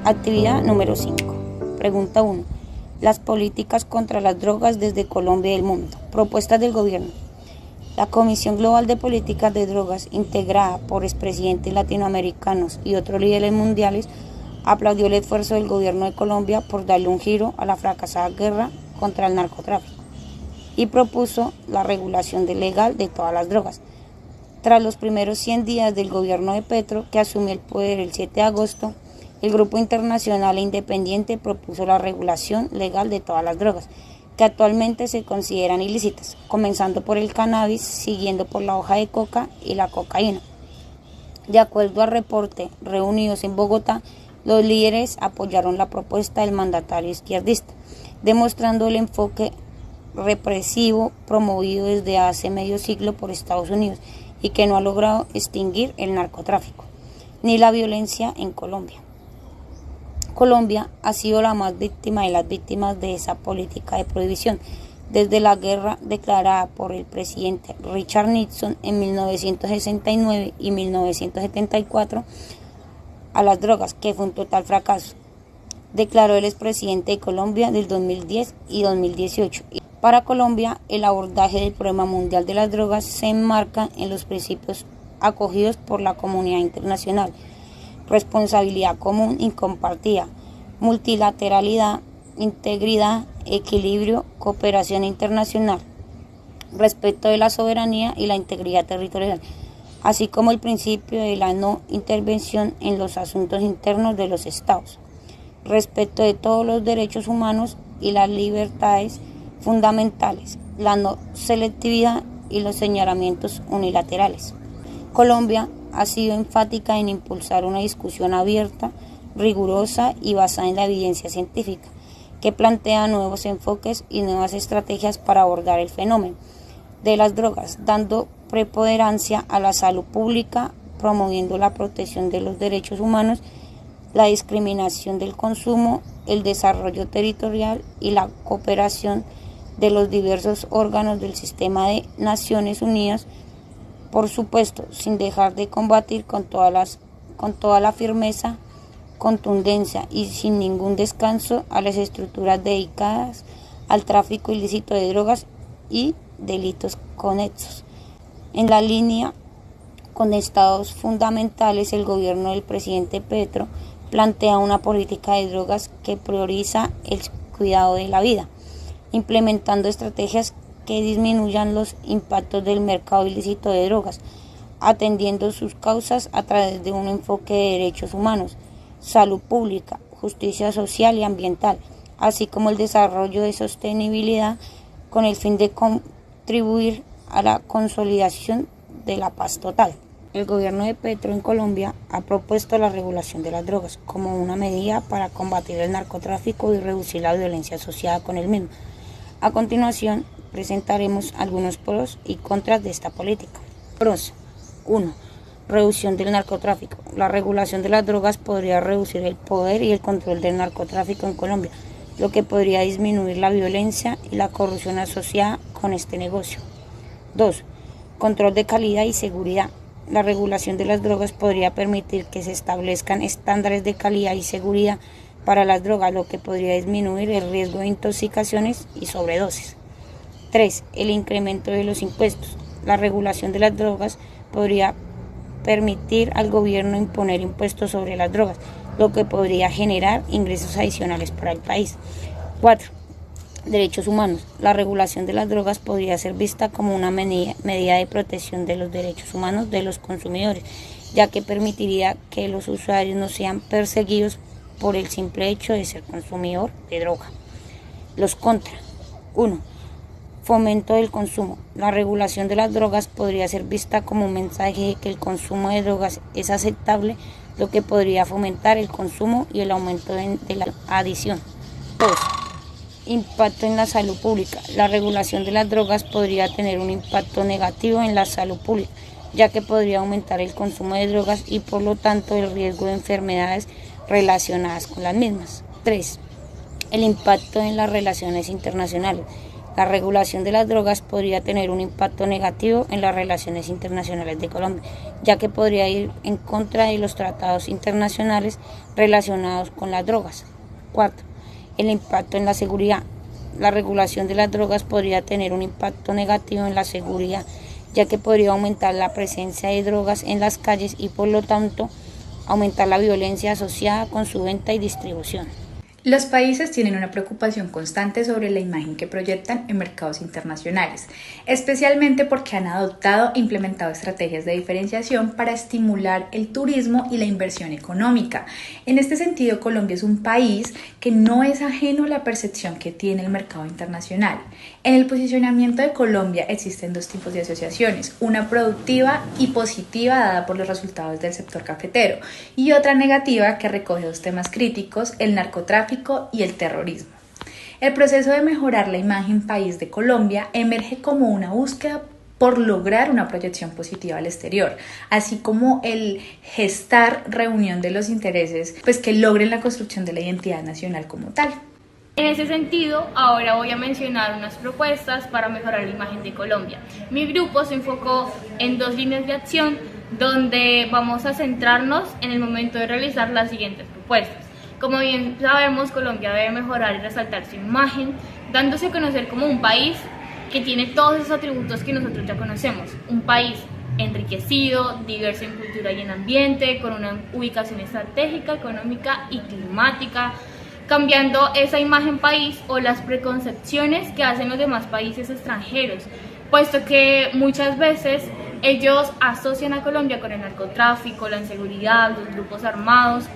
Actividad número 5. Pregunta 1. Las políticas contra las drogas desde Colombia y el mundo. Propuestas del gobierno. La Comisión Global de Políticas de Drogas, integrada por expresidentes latinoamericanos y otros líderes mundiales, aplaudió el esfuerzo del gobierno de Colombia por darle un giro a la fracasada guerra contra el narcotráfico y propuso la regulación legal de todas las drogas. Tras los primeros 100 días del gobierno de Petro, que asumió el poder el 7 de agosto, el Grupo Internacional e Independiente propuso la regulación legal de todas las drogas, que actualmente se consideran ilícitas, comenzando por el cannabis, siguiendo por la hoja de coca y la cocaína. De acuerdo al reporte reunidos en Bogotá, los líderes apoyaron la propuesta del mandatario izquierdista, demostrando el enfoque represivo promovido desde hace medio siglo por Estados Unidos y que no ha logrado extinguir el narcotráfico ni la violencia en Colombia. Colombia ha sido la más víctima de las víctimas de esa política de prohibición, desde la guerra declarada por el presidente Richard Nixon en 1969 y 1974 a las drogas, que fue un total fracaso, declaró el expresidente de Colombia del 2010 y 2018. Para Colombia, el abordaje del problema mundial de las drogas se enmarca en los principios acogidos por la comunidad internacional: responsabilidad común y compartida, multilateralidad, integridad, equilibrio, cooperación internacional, respeto de la soberanía y la integridad territorial, así como el principio de la no intervención en los asuntos internos de los estados, respeto de todos los derechos humanos y las libertades fundamentales, la no selectividad y los señalamientos unilaterales. Colombia ha sido enfática en impulsar una discusión abierta, rigurosa y basada en la evidencia científica, que plantea nuevos enfoques y nuevas estrategias para abordar el fenómeno de las drogas, dando preponderancia a la salud pública, promoviendo la protección de los derechos humanos, la discriminación del consumo, el desarrollo territorial y la cooperación de los diversos órganos del sistema de Naciones Unidas, por supuesto, sin dejar de combatir con toda la firmeza, contundencia y sin ningún descanso a las estructuras dedicadas al tráfico ilícito de drogas y delitos conexos. En la línea con estados fundamentales, el gobierno del presidente Petro plantea una política de drogas que prioriza el cuidado de la vida, implementando estrategias que disminuyan los impactos del mercado ilícito de drogas, atendiendo sus causas a través de un enfoque de derechos humanos, salud pública, justicia social y ambiental, así como el desarrollo de sostenibilidad con el fin de contribuir a la consolidación de la paz total. El gobierno de Petro en Colombia ha propuesto la regulación de las drogas como una medida para combatir el narcotráfico y reducir la violencia asociada con el mismo. A continuación, presentaremos algunos pros y contras de esta política. Pros. 1. Reducción del narcotráfico. La regulación de las drogas podría reducir el poder y el control del narcotráfico en Colombia, lo que podría disminuir la violencia y la corrupción asociada con este negocio. 2. Control de calidad y seguridad. La regulación de las drogas podría permitir que se establezcan estándares de calidad y seguridad para las drogas, lo que podría disminuir el riesgo de intoxicaciones y sobredosis. 3. El incremento de los impuestos. La regulación de las drogas podría permitir al gobierno imponer impuestos sobre las drogas, lo que podría generar ingresos adicionales para el país. 4. Derechos humanos. La regulación de las drogas podría ser vista como una medida de protección de los derechos humanos de los consumidores, ya que permitiría que los usuarios no sean perseguidos por el simple hecho de ser consumidor de droga. Los contra. 1. Fomento del consumo. La regulación de las drogas podría ser vista como un mensaje de que el consumo de drogas es aceptable, lo que podría fomentar el consumo y el aumento de la adicción. 2. Impacto en la salud pública. La regulación de las drogas podría tener un impacto negativo en la salud pública, ya que podría aumentar el consumo de drogas y por lo tanto el riesgo de enfermedades relacionadas con las mismas. 3. El impacto en las relaciones internacionales. La regulación de las drogas podría tener un impacto negativo en las relaciones internacionales de Colombia, ya que podría ir en contra de los tratados internacionales relacionados con las drogas. Cuarto, el impacto en la seguridad. La regulación de las drogas podría tener un impacto negativo en la seguridad, ya que podría aumentar la presencia de drogas en las calles y por lo tanto aumentar la violencia asociada con su venta y distribución. Los países tienen una preocupación constante sobre la imagen que proyectan en mercados internacionales, especialmente porque han adoptado e implementado estrategias de diferenciación para estimular el turismo y la inversión económica. En este sentido, Colombia es un país que no es ajeno a la percepción que tiene el mercado internacional. En el posicionamiento de Colombia existen dos tipos de asociaciones, una productiva y positiva dada por los resultados del sector cafetero y otra negativa que recoge dos temas críticos, el narcotráfico y el terrorismo. El proceso de mejorar la imagen país de Colombia emerge como una búsqueda por lograr una proyección positiva al exterior, así como el gestar reunión de los intereses, pues que logren la construcción de la identidad nacional como tal. En ese sentido, ahora voy a mencionar unas propuestas para mejorar la imagen de Colombia. Mi grupo se enfocó en dos líneas de acción donde vamos a centrarnos en el momento de realizar las siguientes propuestas. Como bien sabemos, Colombia debe mejorar y resaltar su imagen, dándose a conocer como un país que tiene todos esos atributos que nosotros ya conocemos. Un país enriquecido, diverso en cultura y en ambiente, con una ubicación estratégica, económica y climática, cambiando esa imagen país o las preconcepciones que hacen los demás países extranjeros, puesto que muchas veces ellos asocian a Colombia con el narcotráfico, la inseguridad, los grupos armados.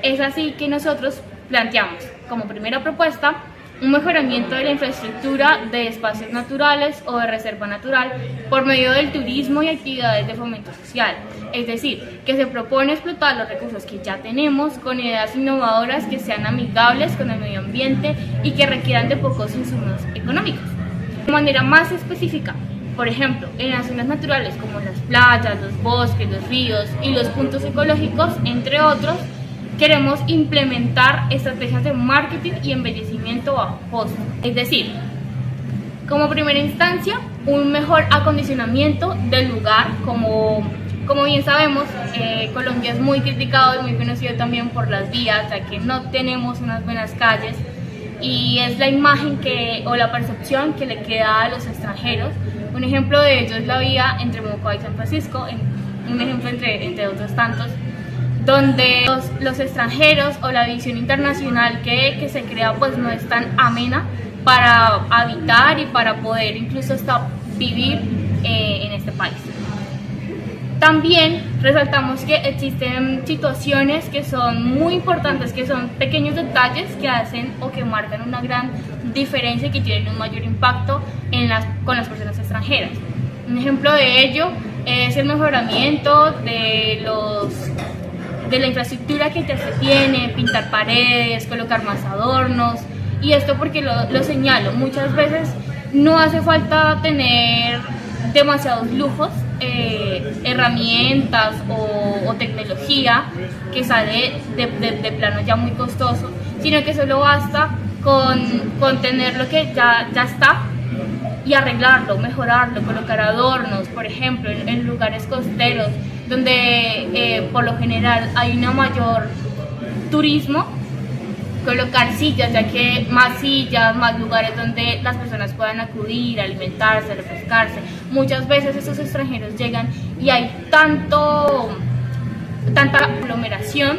Es así que nosotros planteamos como primera propuesta un mejoramiento de la infraestructura de espacios naturales o de reserva natural por medio del turismo y actividades de fomento social. Es decir, que se propone explotar los recursos que ya tenemos con ideas innovadoras que sean amigables con el medio ambiente y que requieran de pocos insumos económicos. De manera más específica, por ejemplo, en las zonas naturales como las playas, los bosques, los ríos y los puntos ecológicos, entre otros, queremos implementar estrategias de marketing y embellecimiento bajo costo. Es decir, como primera instancia, un mejor acondicionamiento del lugar. Como bien sabemos, Colombia es muy criticado y muy conocido también por las vías, ya que no tenemos unas buenas calles y es la imagen o la percepción que le queda a los extranjeros. Un ejemplo de ello es la vía entre Mocoa y San Francisco, un ejemplo entre otros tantos, donde los extranjeros o la visión internacional que se crea pues no es tan amena para habitar y para poder incluso hasta vivir en este país. También resaltamos que existen situaciones que son muy importantes, que son pequeños detalles que hacen o que marcan una gran diferencia y que tienen un mayor impacto con las personas extranjeras. Un ejemplo de ello es el mejoramiento de la infraestructura que ya se tiene, pintar paredes, colocar más adornos, y esto porque lo señalo, muchas veces no hace falta tener demasiados lujos, herramientas o tecnología que sale de plano ya muy costoso, sino que solo basta con tener lo que ya está y arreglarlo, mejorarlo, colocar adornos, por ejemplo, en lugares costeros donde por lo general hay una mayor turismo, colocar sillas, ya que más sillas, más lugares donde las personas puedan acudir, alimentarse, refrescarse. Muchas veces esos extranjeros llegan y hay tanta aglomeración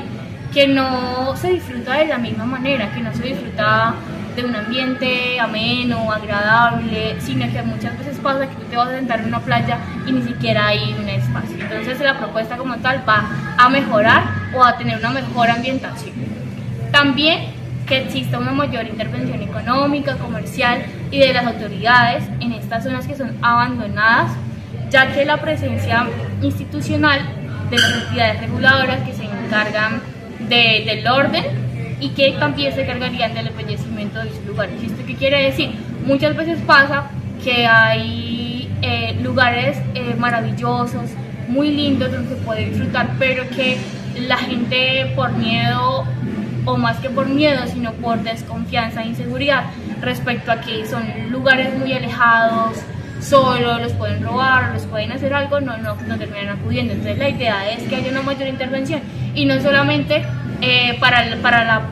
que no se disfruta de la misma manera, que no se disfruta de un ambiente ameno, agradable, sino que muchas veces pasa que tú te vas a sentar en una playa y ni siquiera hay un espacio. Entonces la propuesta como tal va a mejorar o a tener una mejor ambientación. También que exista una mayor intervención económica, comercial y de las autoridades en estas zonas que son abandonadas, ya que la presencia institucional de las entidades reguladoras que se encargan del orden y que también se cargarían del embellecimiento de sus lugares. ¿Y esto qué quiere decir? Muchas veces pasa que hay lugares maravillosos, muy lindos, donde se puede disfrutar, pero que la gente por miedo, o más que por miedo, sino por desconfianza e inseguridad, respecto a que son lugares muy alejados, solo los pueden robar, los pueden hacer algo, no terminan acudiendo. Entonces la idea es que haya una mayor intervención y no solamente para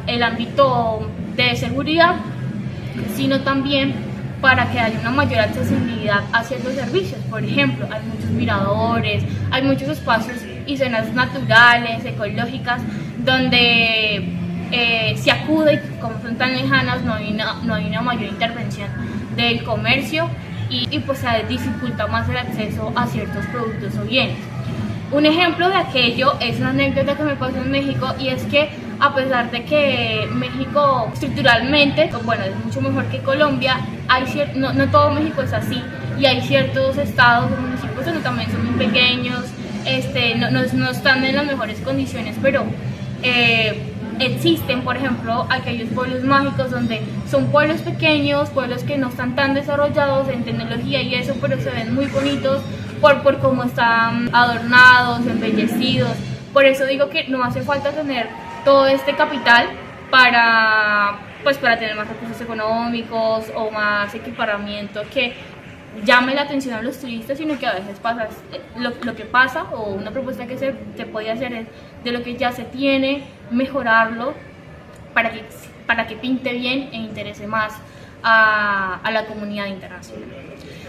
el ámbito de seguridad, sino también para que haya una mayor accesibilidad a ciertos servicios. Por ejemplo, hay muchos miradores, hay muchos espacios y zonas naturales, ecológicas, donde se acude y como son tan lejanas no hay una mayor intervención del comercio y pues se dificulta más el acceso a ciertos productos o bienes. Un ejemplo de aquello es una anécdota que me pasó en México, y es que a pesar de que México estructuralmente, bueno, es mucho mejor que Colombia, no todo México es así, y hay ciertos estados o municipios donde también son muy pequeños, no están en las mejores condiciones, pero existen, por ejemplo, aquellos pueblos mágicos donde son pueblos pequeños, pueblos que no están tan desarrollados en tecnología y eso, pero se ven muy bonitos por cómo están adornados, embellecidos. Por eso digo que no hace falta tener todo este capital para tener más recursos económicos o más equipamiento que llame la atención a los turistas, sino que a veces pasa lo que pasa, o una propuesta que se puede hacer es de lo que ya se tiene, mejorarlo para que pinte bien e interese más a la comunidad internacional.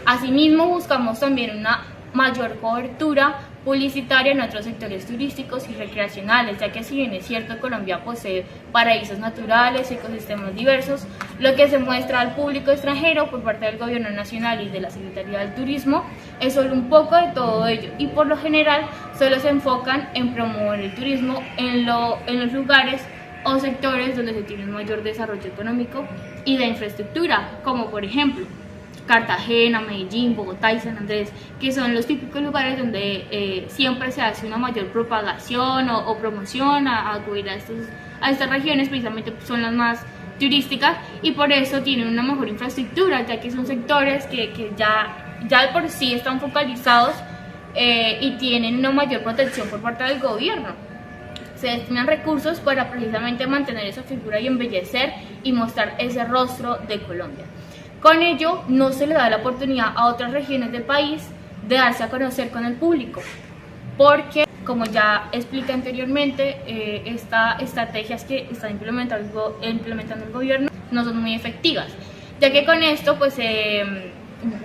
Asimismo, buscamos también una mayor cobertura publicitaria en otros sectores turísticos y recreacionales, ya que si bien es cierto Colombia posee paraísos naturales y ecosistemas diversos, lo que se muestra al público extranjero por parte del gobierno nacional y de la Secretaría del Turismo es solo un poco de todo ello, y por lo general solo se enfocan en promover el turismo en los lugares o sectores donde se tiene un mayor desarrollo económico y de infraestructura, como por ejemplo Cartagena, Medellín, Bogotá y San Andrés, que son los típicos lugares donde siempre se hace una mayor propagación o promoción a acudir a estas regiones, precisamente son las más turísticas y por eso tienen una mejor infraestructura, ya que son sectores que ya de por sí están focalizados y tienen una mayor protección por parte del gobierno. Se destinan recursos para precisamente mantener esa figura y embellecer y mostrar ese rostro de Colombia. Con ello, no se le da la oportunidad a otras regiones del país de darse a conocer con el público, porque, como ya expliqué anteriormente, estas estrategias que está implementando el gobierno no son muy efectivas, ya que con esto, pues,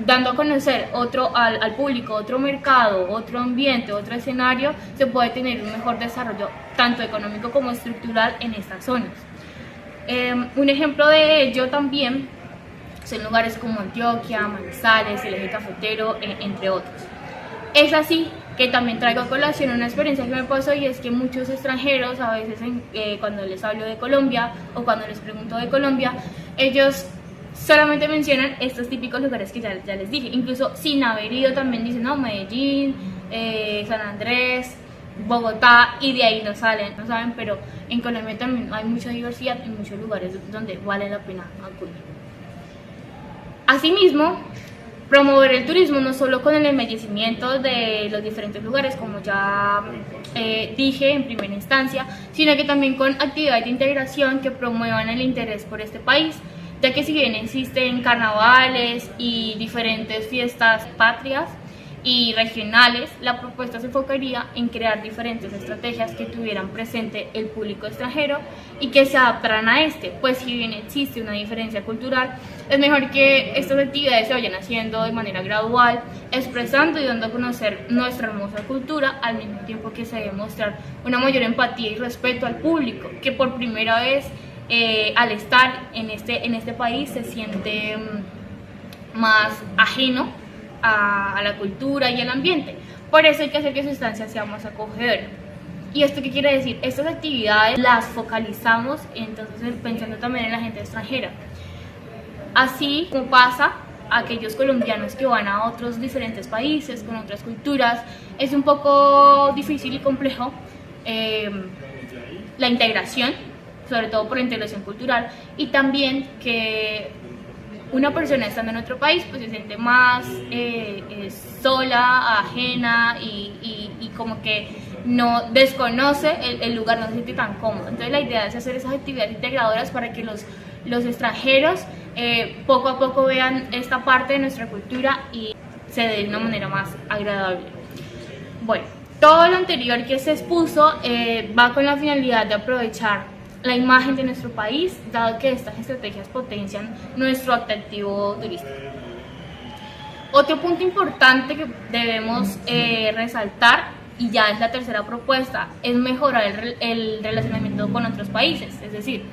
dando a conocer al público otro mercado, otro ambiente, otro escenario, se puede tener un mejor desarrollo tanto económico como estructural en estas zonas. Un ejemplo de ello también son lugares como Antioquia, Manizales, el Eje Cafetero, entre otros. Es así que también traigo a colación una experiencia que me pasó, y es que muchos extranjeros, a veces cuando les hablo de Colombia o cuando les pregunto de Colombia, ellos solamente mencionan estos típicos lugares que ya les dije, incluso sin haber ido también dicen, no, Medellín, San Andrés, Bogotá, y de ahí no saben, pero en Colombia también hay mucha diversidad y muchos lugares donde vale la pena acudir. Asimismo, promover el turismo no solo con el embellecimiento de los diferentes lugares, como ya dije en primera instancia, sino que también con actividades de integración que promuevan el interés por este país, ya que si bien existen carnavales y diferentes fiestas patrias y regionales, la propuesta se enfocaría en crear diferentes estrategias que tuvieran presente el público extranjero y que se adaptaran a pues si bien existe una diferencia cultural, es mejor que estas actividades se vayan haciendo de manera gradual, expresando y dando a conocer nuestra hermosa cultura, al mismo tiempo que se debe mostrar una mayor empatía y respeto al público, que por primera vez al estar en este país se siente más ajeno a la cultura y al ambiente. Por eso hay que hacer que su estancia sea más acogedora. ¿Y esto qué quiere decir? Estas actividades las focalizamos, entonces pensando también en la gente extranjera. Así como pasa a aquellos colombianos que van a otros diferentes países con otras culturas, es un poco difícil y complejo la integración, sobre todo por la integración cultural, y también que una persona estando en otro país pues se siente más sola, ajena y como que no desconoce el lugar, no se siente tan cómodo. Entonces la idea es hacer esas actividades integradoras para que los extranjeros poco a poco vean esta parte de nuestra cultura y se dé de una manera más agradable. Bueno, todo lo anterior que se expuso va con la finalidad de aprovechar la imagen de nuestro país, dado que estas estrategias potencian nuestro atractivo turístico. Otro punto importante que debemos resaltar, y ya es la tercera propuesta, es mejorar el relacionamiento con otros países. Es decir,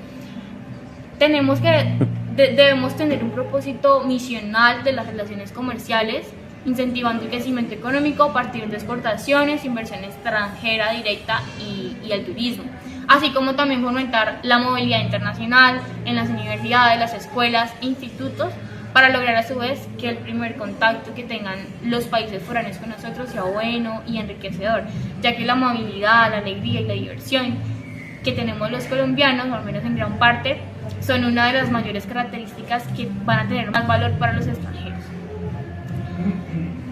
debemos tener un propósito misional de las relaciones comerciales, incentivando el crecimiento económico a partir de exportaciones, inversión extranjera directa y el turismo, así como también fomentar la movilidad internacional en las universidades, las escuelas e institutos, para lograr a su vez que el primer contacto que tengan los países foráneos con nosotros sea bueno y enriquecedor, ya que la amabilidad, la alegría y la diversión que tenemos los colombianos, o al menos en gran parte, son una de las mayores características que van a tener más valor para los extranjeros.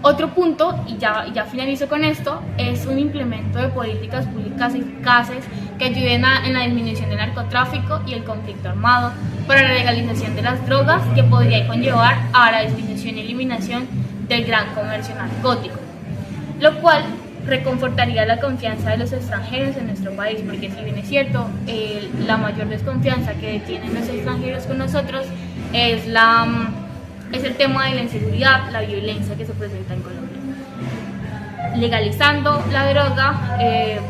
Otro punto, y ya finalizo con esto, es un implemento de políticas públicas eficaces que ayuden en la disminución del narcotráfico y el conflicto armado, para la legalización de las drogas, que podría conllevar a la disminución y eliminación del gran comercio narcótico, lo cual reconfortaría la confianza de los extranjeros en nuestro país, porque si bien es cierto, la mayor desconfianza que tienen los extranjeros con nosotros es el tema de la inseguridad, la violencia que se presenta en Colombia. Legalizando la droga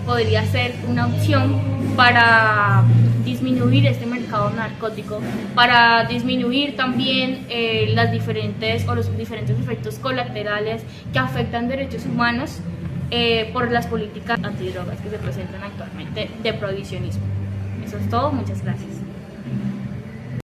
podría ser una opción para disminuir este mercado narcótico, para disminuir también los diferentes efectos colaterales que afectan derechos humanos por las políticas antidrogas que se presentan actualmente de prohibicionismo. Eso es todo, muchas gracias.